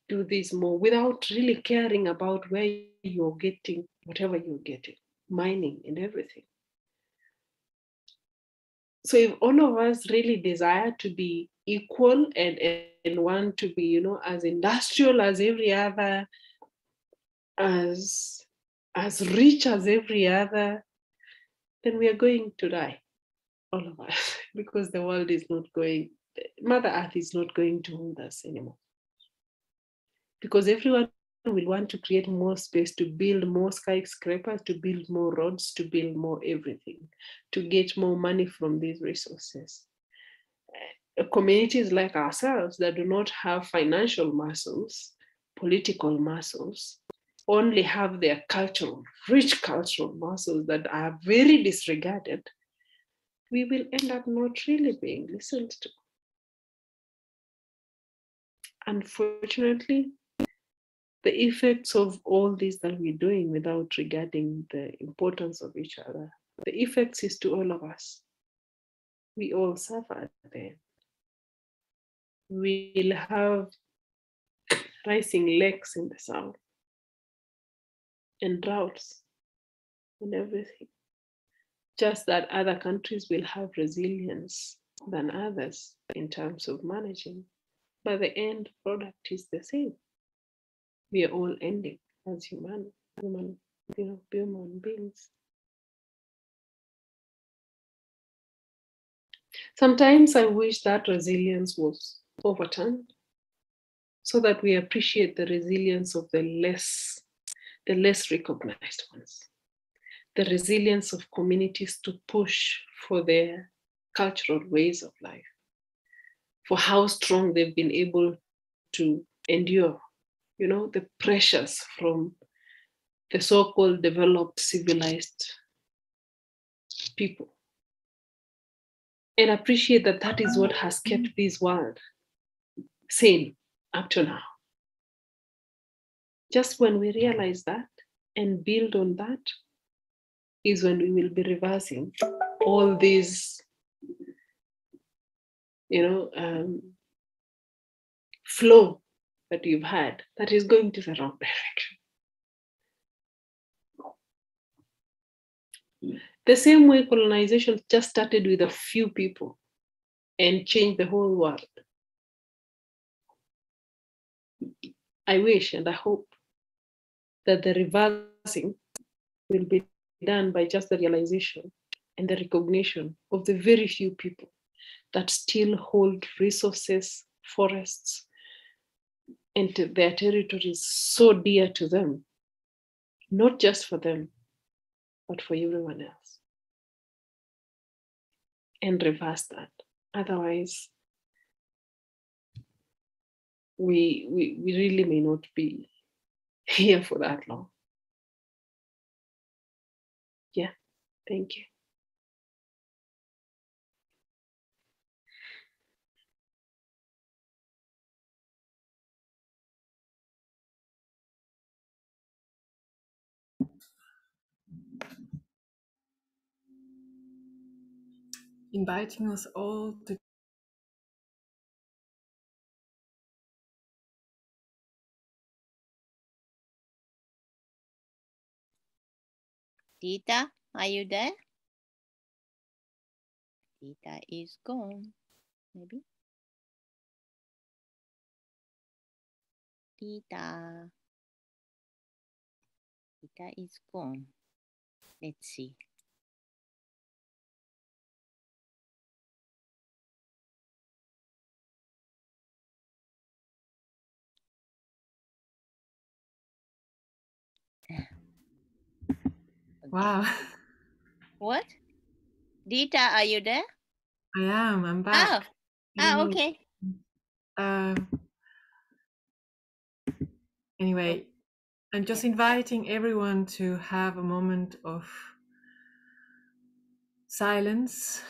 do this more, without really caring about where you're getting whatever you're getting, mining and everything. So if all of us really desire to be equal and want to be, as industrial as every other, as rich as every other, then we are going to die, all of us, because the world is not going, Mother Earth is not going to hold us anymore. Because everyone will want to create more space to build more skyscrapers, to build more roads, to build more everything, to get more money from these resources. Communities like ourselves that do not have financial muscles, political muscles, only have their rich cultural muscles that are very disregarded, we will end up not really being listened to. Unfortunately, the effects of all this that we're doing without regarding the importance of each other, the effects is to all of us. We all suffer then. We'll have rising lakes in the south and droughts and everything. Just that other countries will have resilience than others in terms of managing, but the end product is the same. We are all ending as human beings. Sometimes I wish that resilience was overturned so that we appreciate the resilience of the less recognized ones. The resilience of communities to push for their cultural ways of life, for how strong they've been able to endure, the pressures from the so-called developed civilized people. And appreciate that that is what has kept this world sane up to now. Just when we realize that and build on that is when we will be reversing all these, flow that you've had that is going to the wrong direction. The same way colonization just started with a few people and changed the whole world. I wish and I hope that the reversing will be done by just the realization and the recognition of the very few people that still hold resources, forests, and their territories so dear to them, not just for them, but for everyone else. And reverse that. Otherwise, we really may not be here for that long. Yeah, thank you. Inviting us all to Tita, are you there? Tita is gone, maybe. Tita. Tita is gone. Let's see. Wow. What? Dita, are you there? I am. I'm back. Okay. Anyway, I'm just inviting everyone to have a moment of silence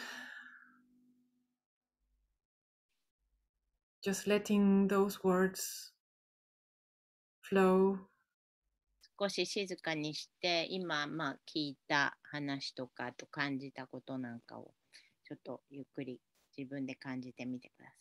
just letting those words flow. 少し静かにして、今、聞いた話とか、あと感じたことなんかを、ちょっとゆっくり自分で感じてみてください。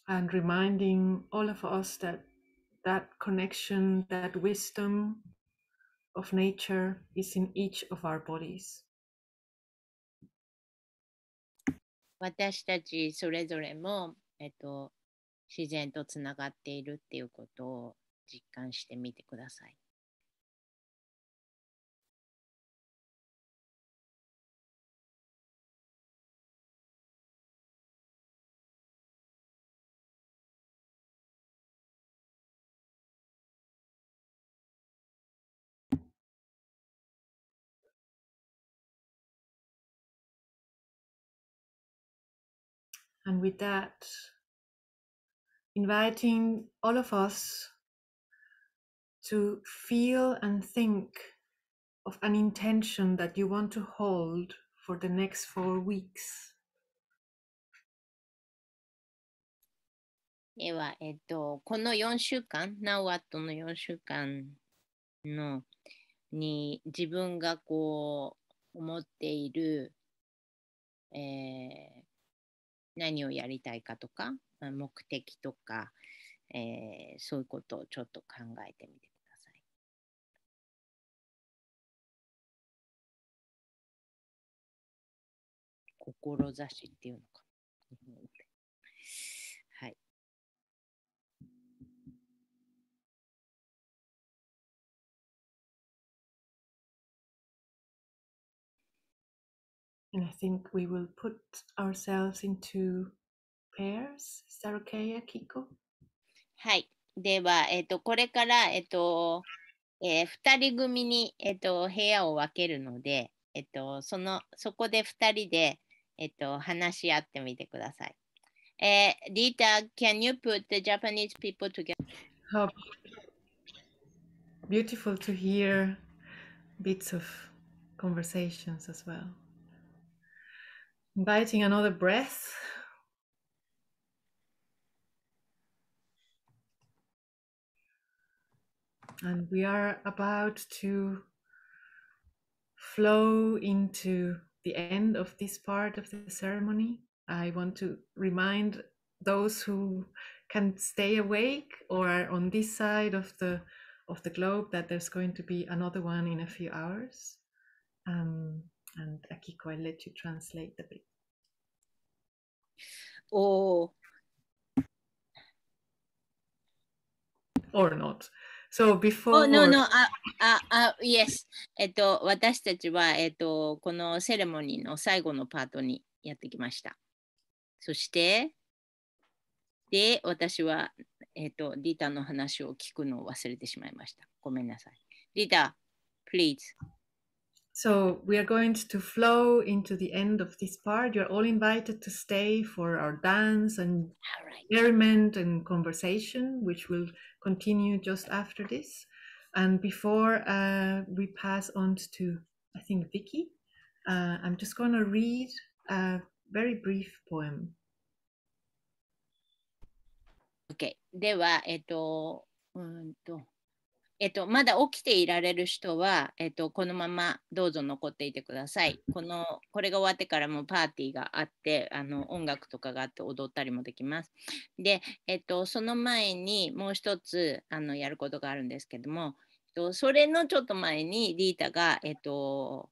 And reminding all of us that that connection, that wisdom of nature is in each of our bodies. 私たちそれぞれも、自然とつながっているっていうことを実感してみてください。And with that, inviting all of us to feel and think of an intention that you want to hold for the next 4 weeks. では、この4週間、ナウアットの4週間に自分がこう思っている、何をやりたいかとか、目的とか、そういうことをちょっと考えてみてください。志っていうのか。はい。And I think we will put ourselves into pairs. Is that okay, Keiko? はい。では、これから、2人組に、部屋を分けるので、そこで2人で、話し合ってみてください。Rita, can you put the Japanese people together? How beautiful to hear bits of conversations as well. Inviting another breath. And we are about to flow into the end of this part of the ceremony. I want to remind those who can stay awake or are on this side of the globe that there's going to be another one in a few hours. And Akiko, I'll let you translate a bit. Oh. Or not. So before... Oh, no, no. Yes. 私たちは、このセレモニーの最後のパートにやってきました。そして、で、私は、リータの話を聞くのを忘れてしまいました。ごめんなさい。リータ、please. So we are going to flow into the end of this part. You're all invited to stay for our dance and merriment and conversation, which will continue just after this. And before we pass on to, I think, Vicki, I'm just going to read a very brief poem. Okay. では、まだ起きていられる人は、このままどうぞ残っていてください。これが終わってからもパーティーがあって、音楽とかがあって踊ったりもできます。で、その前にもう一つやることがあるんですけども、それのちょっと前にリータが、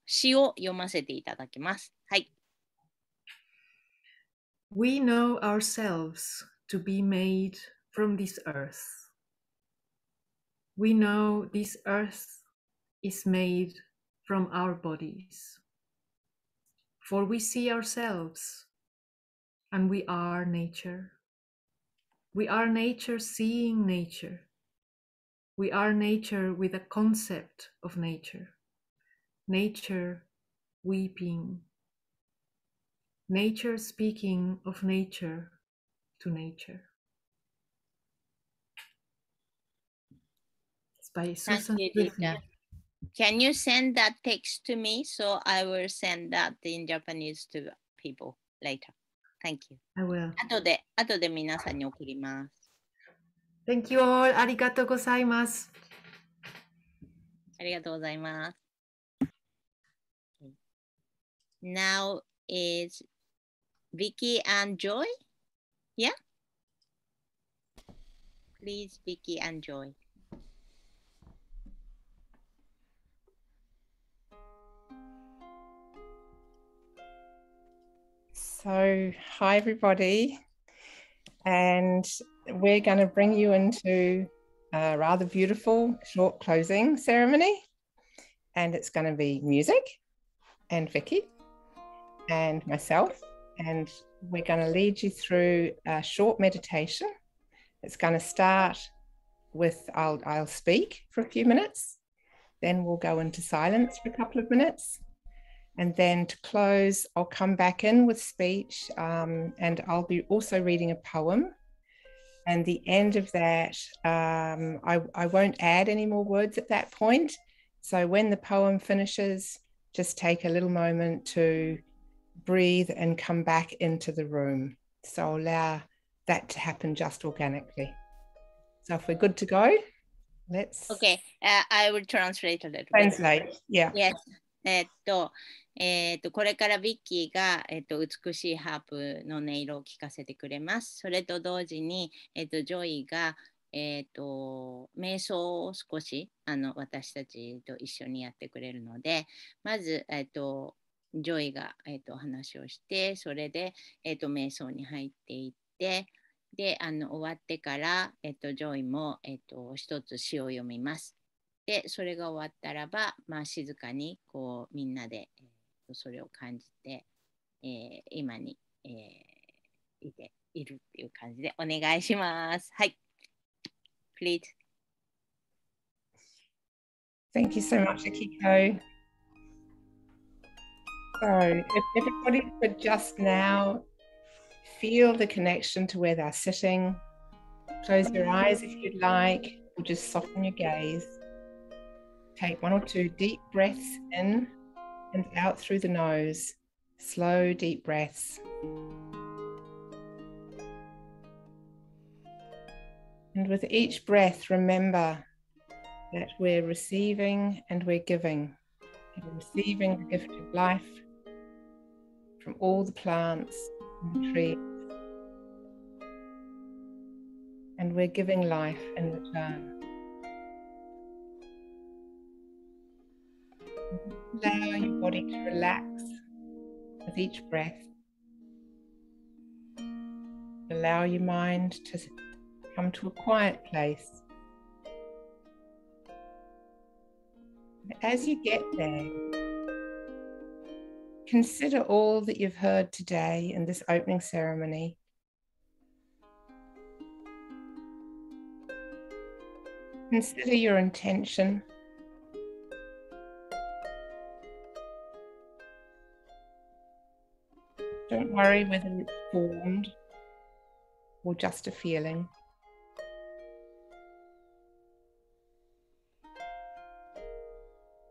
詩を読ませていただきます。はい。We know ourselves to be made from this earth.We know this earth is made from our bodies. For we see ourselves, and we are nature. We are nature seeing nature. We are nature with a concept of nature. Nature weeping, Nature speaking of nature to nature. It's by Thank Susan you, Griffin. Rita. Can you send that text to me? So I will send that in Japanese to people later. Thank you. I will. 後で皆さんに送ります。Thank you all. ありがとうございます。ありがとうございます。Now is Vicki and Joy? Yeah? Please, Vicki and Joy. So, hi everybody, and we're going to bring you into a rather beautiful short closing ceremony, and it's going to be music and Vicki and myself, and we're going to lead you through a short meditation. It's going to start with I'll speak for a few minutes, then we'll go into silence for a couple of minutes. And then to close, I'll come back in with speech, and I'll be also reading a poem. And the end of that, I won't add any more words at that point. So when the poem finishes, just take a little moment to breathe and come back into the room. So allow that to happen just organically. So if we're good to go, let's... Okay, I will translate a little bit. Translate, yeah. Yes. これからビッキーが、美しいハープの音色を聞かせてくれます。それと同時に、ジョイが、瞑想を少し私たちと一緒にやってくれるので、まず、ジョイが、話をして、それで、瞑想に入っていって、で終わってから、ジョイも、一つ詩を読みます。でそれが終わったらば、まあ、静かにこうみんなで、それを感じて、今に、いるっていう感じでお願いします。はい。Please. Thank you so much, Akiko. So if everybody could just now feel the connection to where they're sitting, close your eyes if you'd like, or just soften your gaze. Take 1 or 2 deep breaths in and out through the nose. Slow, deep breaths. And with each breath, remember that we're receiving and we're giving. We're receiving the gift of life from all the plants and the trees. And we're giving life in return. Allow your body to relax with each breath. Allow your mind to come to a quiet place. As you get there, consider all that you've heard today in this opening ceremony. Consider your intention. Don't worry whether it's formed or just a feeling.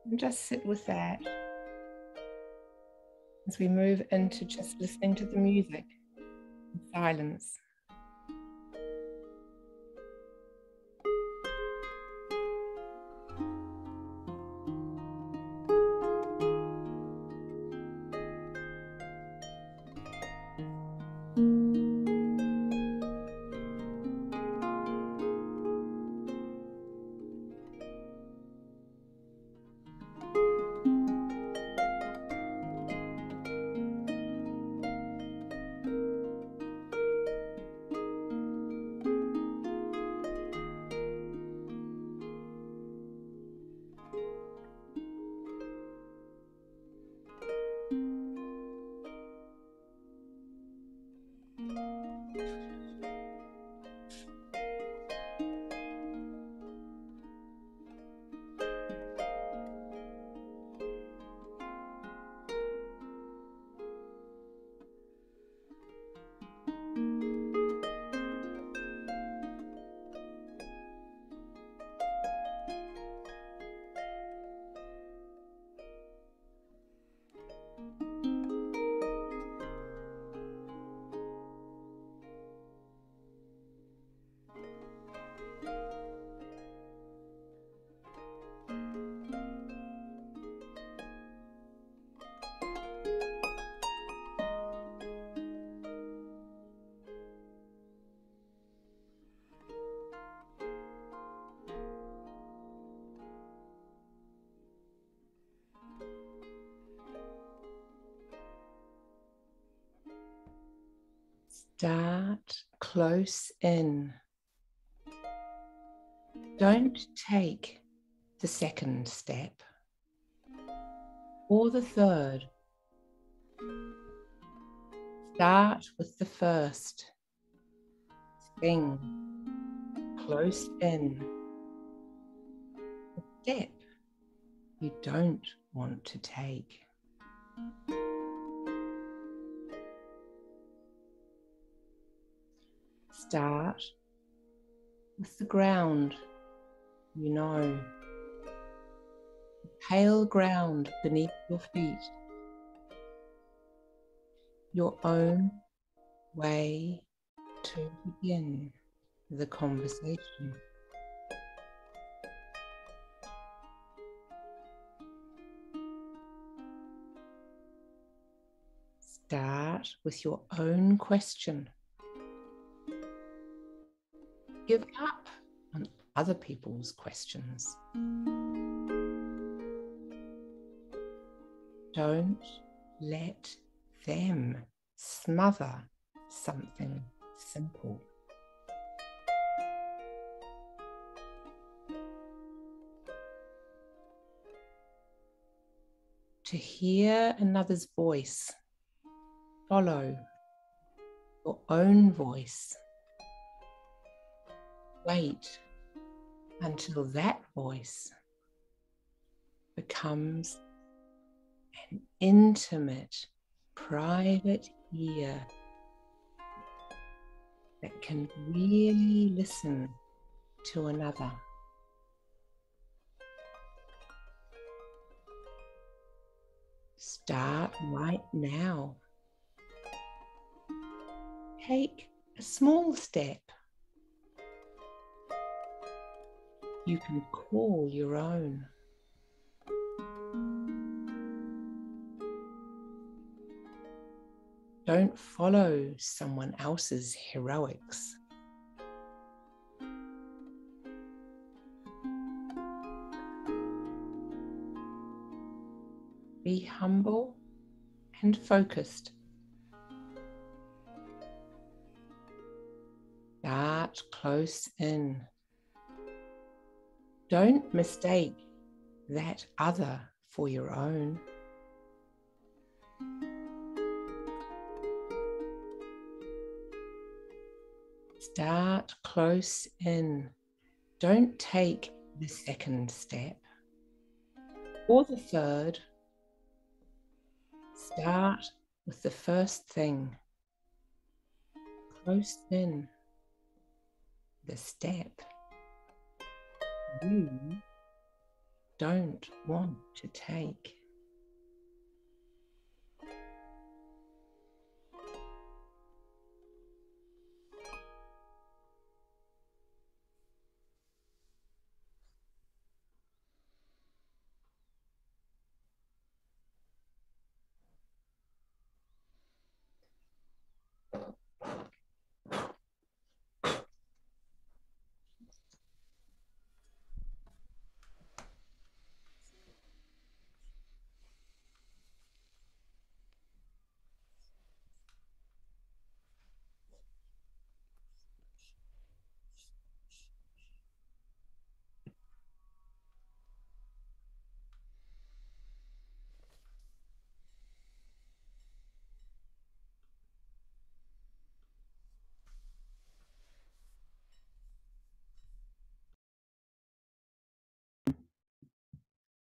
And just sit with that as we move into just listening to the music in silence. Start close in. Don't take the second step or the third. Start with the first thing, close in, a step you don't want to take. Start with the ground, you know, the pale ground beneath your feet, your own way to begin the conversation. Start with your own question. Give up on other people's questions. Don't let them smother something simple. To hear another's voice, follow your own voice. Wait until that voice becomes an intimate, private ear that can really listen to another. Start right now. Take a small step you can call your own. Don't follow someone else's heroics. Be humble and focused. Start close in. Don't mistake that other for your own. Start close in. Don't take the second step or the third. Start with the first thing. Close in. The step you don't want to take.